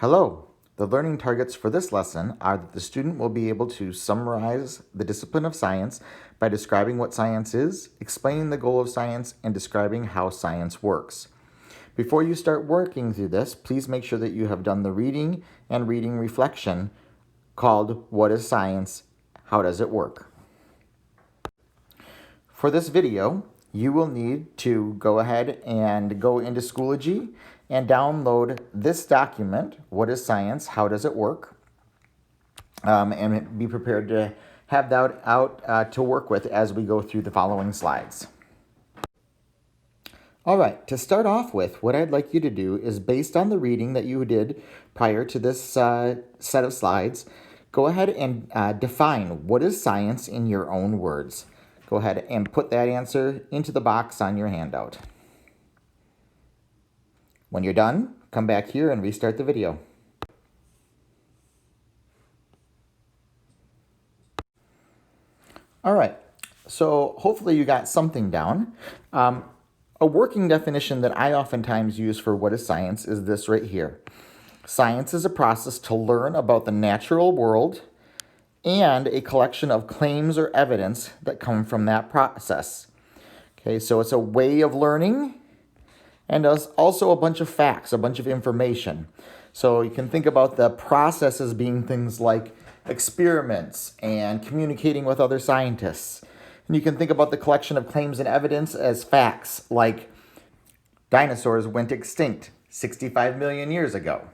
Hello. The learning targets for this lesson are that the student will be able to summarize the discipline of science by describing what science is, explaining the goal of science, and describing how science works. Before you start working through this, please make sure that you have done the reading and reading reflection called What is Science? How does it work? For this video, you will need to go ahead and go into Schoology and download this document, What is Science? How does it work? And be prepared to have that out to work with as we go through the following slides. All right, to start off with, what I'd like you to do is, based on the reading that you did prior to this set of slides, go ahead and define what is science in your own words. Go ahead and put that answer into the box on your handout. When you're done, come back here and restart the video. All right, so hopefully you got something down. A working definition that I oftentimes use for what is science is this right here. Science is a process to learn about the natural world and a collection of claims or evidence that come from that process. Okay, so it's a way of learning and also a bunch of facts, a bunch of information. So you can think about the process as being things like experiments and communicating with other scientists. And you can think about the collection of claims and evidence as facts, like dinosaurs went extinct 65 million years ago.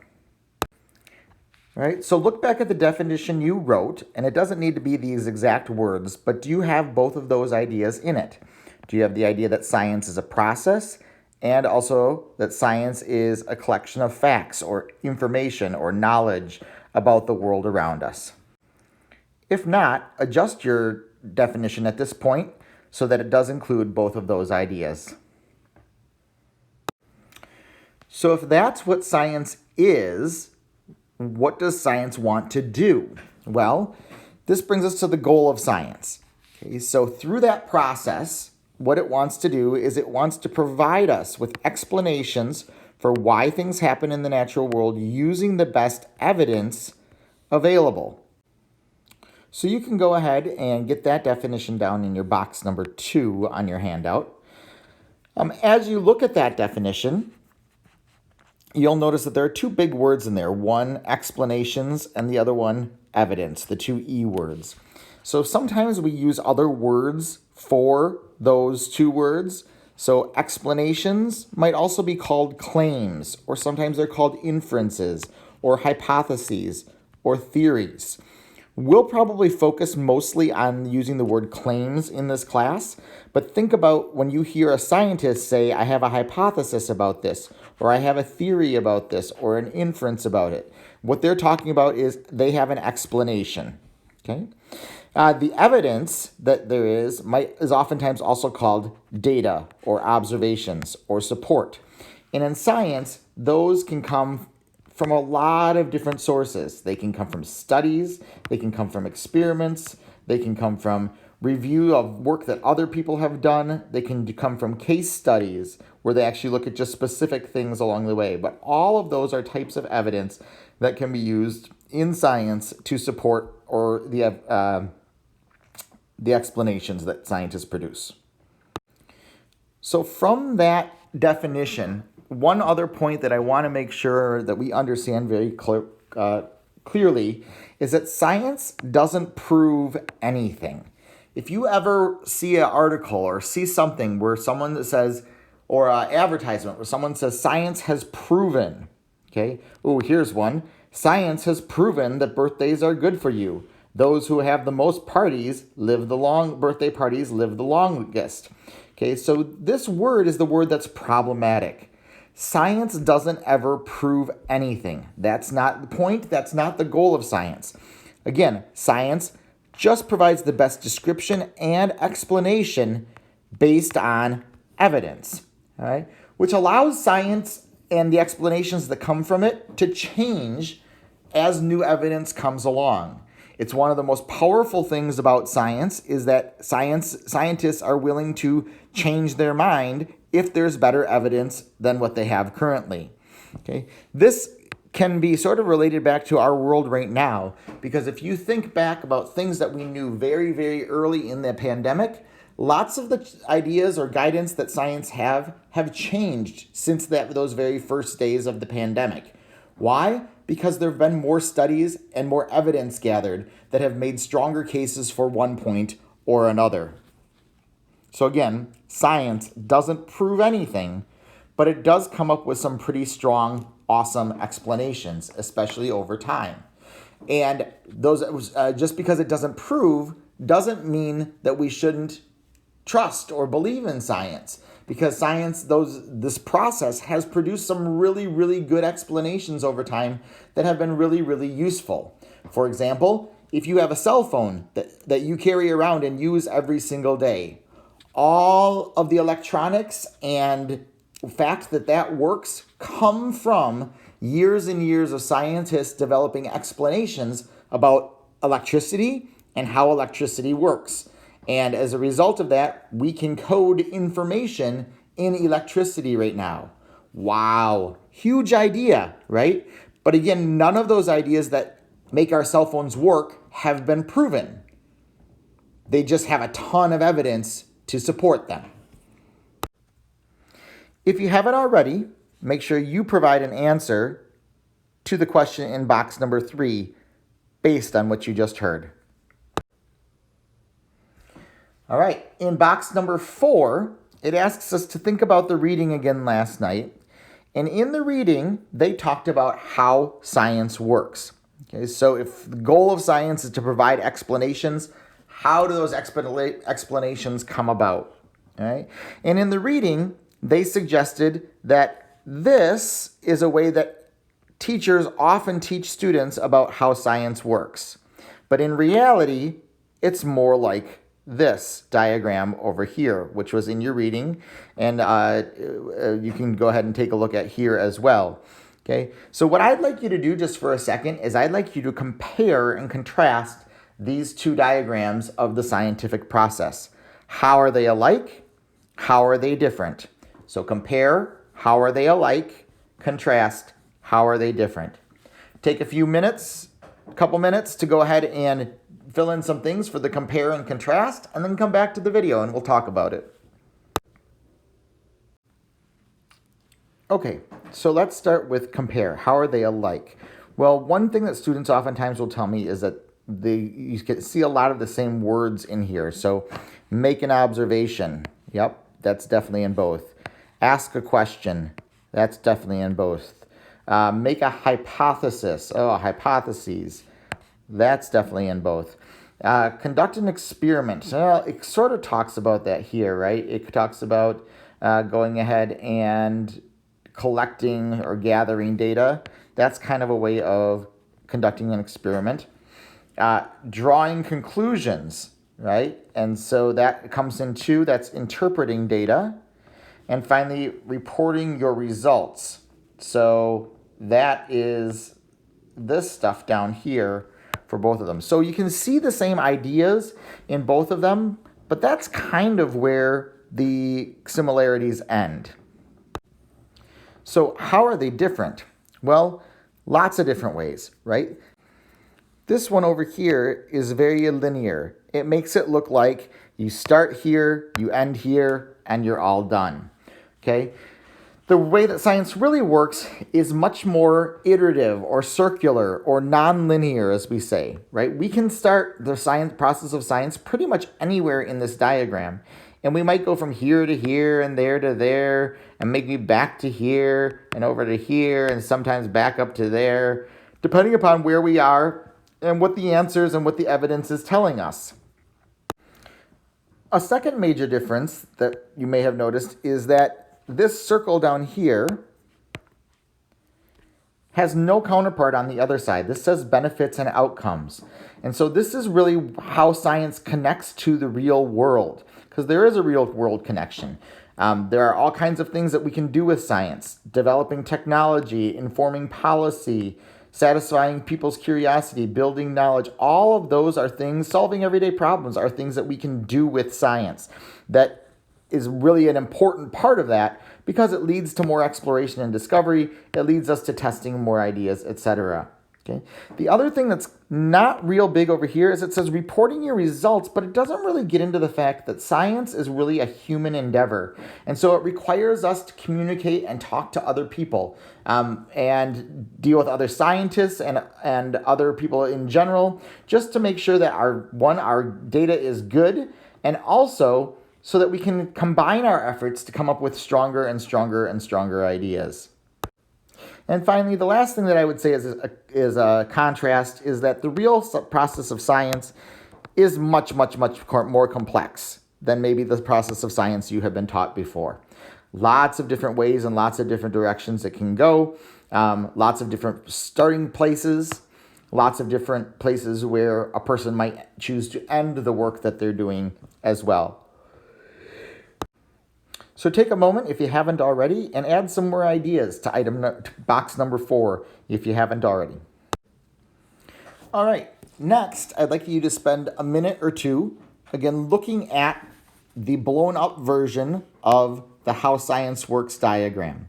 Right? So look back at the definition you wrote, and it doesn't need to be these exact words, but do you have both of those ideas in it? Do you have the idea that science is a process, and also that science is a collection of facts or information or knowledge about the world around us? If not, adjust your definition at this point so that it does include both of those ideas. So if that's what science is, what does science want to do? Well, this brings us to the goal of science. Okay, so through that process, what it wants to do is it wants to provide us with explanations for why things happen in the natural world using the best evidence available. So you can go ahead and get that definition down in your box number 2 on your handout. As you look at that definition, you'll notice that there are two big words in there. One, explanations, and the other one, evidence, the two E words. So sometimes we use other words for those two words. So explanations might also be called claims, or sometimes they're called inferences, or hypotheses, or theories. We'll probably focus mostly on using the word claims in this class, but think about when you hear a scientist say, I have a hypothesis about this, or I have a theory about this, or an inference about it. What they're talking about is they have an explanation, okay? The evidence that there is oftentimes also called data, or observations, or support. And in science, those can come from a lot of different sources. They can come from studies, they can come from experiments, they can come from review of work that other people have done, they can come from case studies where they actually look at just specific things along the way. But all of those are types of evidence that can be used in science to support or the explanations that scientists produce. So from that definition, one other point that I want to make sure that we understand very clearly is that science doesn't prove anything. If you ever see an article or see something where someone says, or an advertisement where someone says, science has proven, okay? Oh, here's one. Science has proven that birthdays are good for you. Those who have the most parties birthday parties live the longest. Okay, so this word is the word that's problematic. Science doesn't ever prove anything. That's not the point. That's not the goal of science. Again, science just provides the best description and explanation based on evidence, all right? Which allows science and the explanations that come from it to change as new evidence comes along. It's one of the most powerful things about science is that scientists are willing to change their mind if there's better evidence than what they have currently. Okay, this can be sort of related back to our world right now, because if you think back about things that we knew very, very early in the pandemic, lots of the ideas or guidance that science have changed since those very first days of the pandemic. Why? Because there have been more studies and more evidence gathered that have made stronger cases for one point or another. So again, science doesn't prove anything, but it does come up with some pretty strong, awesome explanations, especially over time. And those just because it doesn't prove doesn't mean that we shouldn't trust or believe in science, because this process has produced some really, really good explanations over time that have been really, really useful. For example, if you have a cell phone that you carry around and use every single day, all of the electronics and fact that works come from years and years of scientists developing explanations about electricity and how electricity works. And as a result of that, we can code information in electricity right now. Wow, huge idea, right? But again, none of those ideas that make our cell phones work have been proven. They just have a ton of evidence to support them. If you haven't already, make sure you provide an answer to the question in box number 3 based on what you just heard. All right, in box number 4, it asks us to think about the reading again last night. And in the reading, they talked about how science works. Okay, so if the goal of science is to provide explanations, how do those explanations come about? All right? And in the reading, they suggested that this is a way that teachers often teach students about how science works. But in reality, it's more like this diagram over here, which was in your reading, and you can go ahead and take a look at here as well. Okay, so what I'd like you to do just for a second is I'd like you to compare and contrast these two diagrams of the scientific process. How are they alike? How are they different? So compare, how are they alike? Contrast, how are they different? Take a couple minutes to go ahead and fill in some things for the compare and contrast, and then come back to the video and we'll talk about it. Okay, so let's start with compare. How are they alike? Well, one thing that students oftentimes will tell me is that you can see a lot of the same words in here. So make an observation. Yep, that's definitely in both. Ask a question. That's definitely in both. Make a hypothesis. Hypotheses. That's definitely in both. Conduct an experiment. It sort of talks about that here, right? It talks about going ahead and collecting or gathering data. That's kind of a way of conducting an experiment. Drawing conclusions, right? And so that comes in 2. That's interpreting data. And finally, reporting your results. So that is this stuff down here for both of them. So you can see the same ideas in both of them, but that's kind of where the similarities end. So how are they different? Well, lots of different ways, right? This one over here is very linear. It makes it look like you start here, you end here, and you're all done, okay? The way that science really works is much more iterative or circular or non-linear, as we say, right? We can start the process of science pretty much anywhere in this diagram. And we might go from here to here and there to there and maybe back to here and over to here and sometimes back up to there, depending upon where we are and what the answers and what the evidence is telling us. A second major difference that you may have noticed is that this circle down here has no counterpart on the other side. This says benefits and outcomes. And so this is really how science connects to the real world, because there is a real world connection. There are all kinds of things that we can do with science: developing technology, informing policy, satisfying people's curiosity, building knowledge. All of those are things, solving everyday problems are things that we can do with science. That is really an important part of that, because it leads to more exploration and discovery. It leads us to testing more ideas, etc. Okay. The other thing that's not real big over here is it says reporting your results, but it doesn't really get into the fact that science is really a human endeavor. And so it requires us to communicate and talk to other people and deal with other scientists and other people in general, just to make sure that our data is good, and also so that we can combine our efforts to come up with stronger and stronger and stronger ideas. And finally, the last thing that I would say is a contrast is that the real process of science is much, much, much more complex than maybe the process of science you have been taught before. Lots of different ways and lots of different directions it can go, lots of different starting places, lots of different places where a person might choose to end the work that they're doing as well. So take a moment, if you haven't already, and add some more ideas to box number 4, if you haven't already. All right, next, I'd like you to spend a minute or two, again, looking at the blown up version of the How Science Works diagram.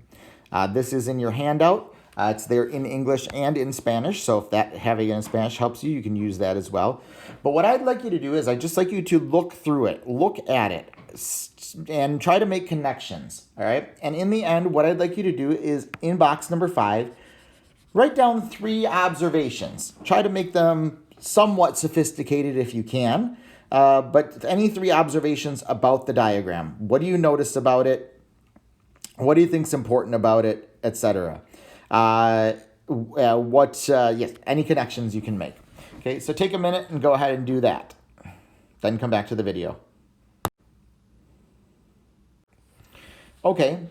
This is in your handout. It's there in English and in Spanish, so if that having it in Spanish helps you, you can use that as well. But what I'd like you to do is I'd just like you to look through it, look at it, and try to make connections, all right? And in the end, what I'd like you to do is, in box number 5, write down 3 observations. Try to make them somewhat sophisticated if you can, but any 3 observations about the diagram. What do you notice about it? What do you think's important about it, etc.? Yes, any connections you can make. Okay, so take a minute and go ahead and do that. Then come back to the video. Okay,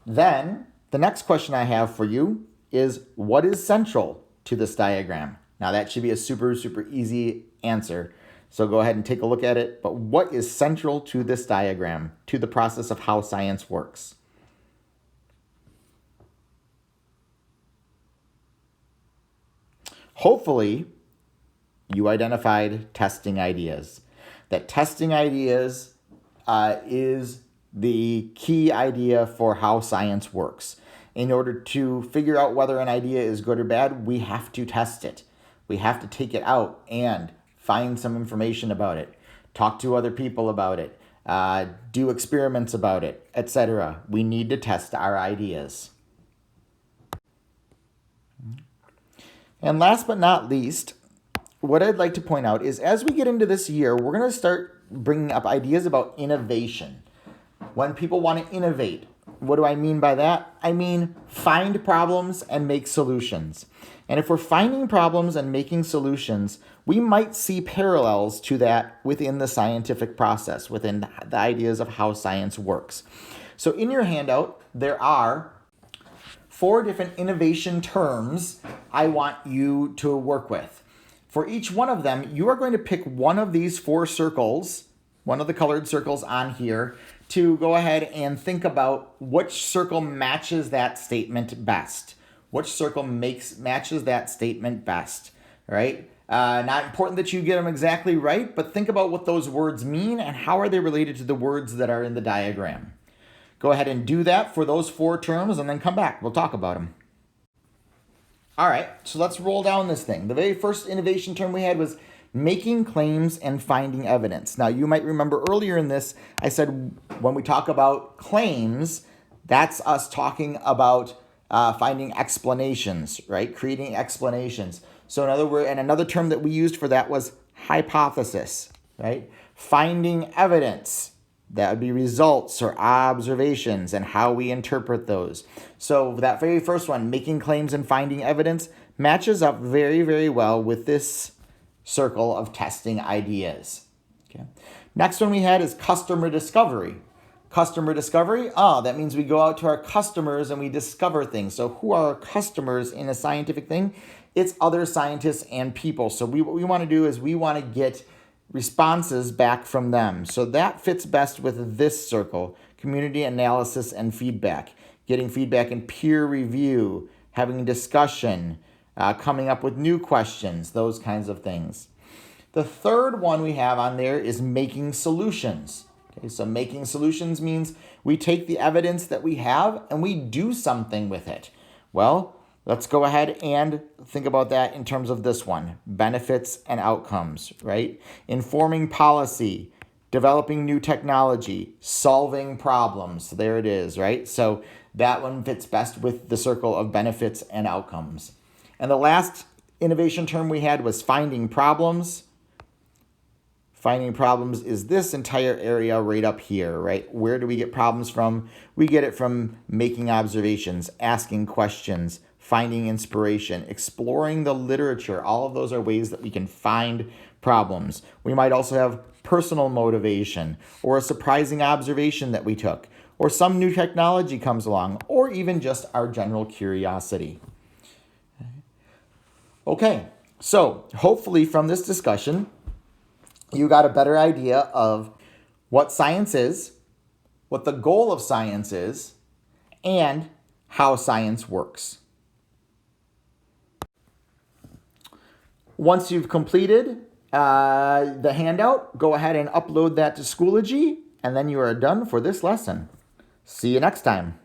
then the next question I have for you is, what is central to this diagram? Now that should be a super, super easy answer. So go ahead and take a look at it. But what is central to this diagram, to the process of how science works? Hopefully, you identified testing ideas. That testing ideas is the key idea for how science works. In order to figure out whether an idea is good or bad, we have to test it. We have to take it out and find some information about it, talk to other people about it, do experiments about it, etc. We need to test our ideas. And last but not least, what I'd like to point out is, as we get into this year, we're going to start bringing up ideas about innovation. When people want to innovate, what do I mean by that? I mean find problems and make solutions. And if we're finding problems and making solutions, we might see parallels to that within the scientific process, within the ideas of how science works. So in your handout, there are 4 different innovation terms I want you to work with. For each one of them, you are going to pick one of these 4 circles, one of the colored circles on here, to go ahead and think about which circle matches that statement best. Which circle matches that statement best, right? Not important that you get them exactly right, but think about what those words mean and how are they related to the words that are in the diagram. Go ahead and do that for those 4 terms and then come back. We'll talk about them. All right, so let's roll down this thing. The very first innovation term we had was making claims and finding evidence. Now, you might remember earlier in this, I said when we talk about claims, that's us talking about finding explanations, right? Creating explanations. So in other words, and another term that we used for that was hypothesis, right? Finding evidence. That would be results or observations and how we interpret those. So that very first one, making claims and finding evidence, matches up very, very well with this circle of testing ideas. Okay. Next one we had is customer discovery. Customer discovery, that means we go out to our customers and we discover things. So who are our customers in a scientific thing? It's other scientists and people. So what we want to do is we want to get responses back from them. So that fits best with this circle, community analysis and feedback. Getting feedback in peer review, having discussion, coming up with new questions, those kinds of things. The third one we have on there is making solutions. Okay, so making solutions means we take the evidence that we have and we do something with it. Well, let's go ahead and think about that in terms of this one, benefits and outcomes, right? Informing policy, developing new technology, solving problems. So there it is, right? So that one fits best with the circle of benefits and outcomes. And the last innovation term we had was finding problems. Finding problems is this entire area right up here, right? Where do we get problems from? We get it from making observations, asking questions, finding inspiration, exploring the literature. All of those are ways that we can find problems. We might also have personal motivation, or a surprising observation that we took, or some new technology comes along, or even just our general curiosity. Okay, so hopefully from this discussion, you got a better idea of what science is, what the goal of science is, and how science works. Once you've completed the handout, go ahead and upload that to Schoology, and then you are done for this lesson. See you next time.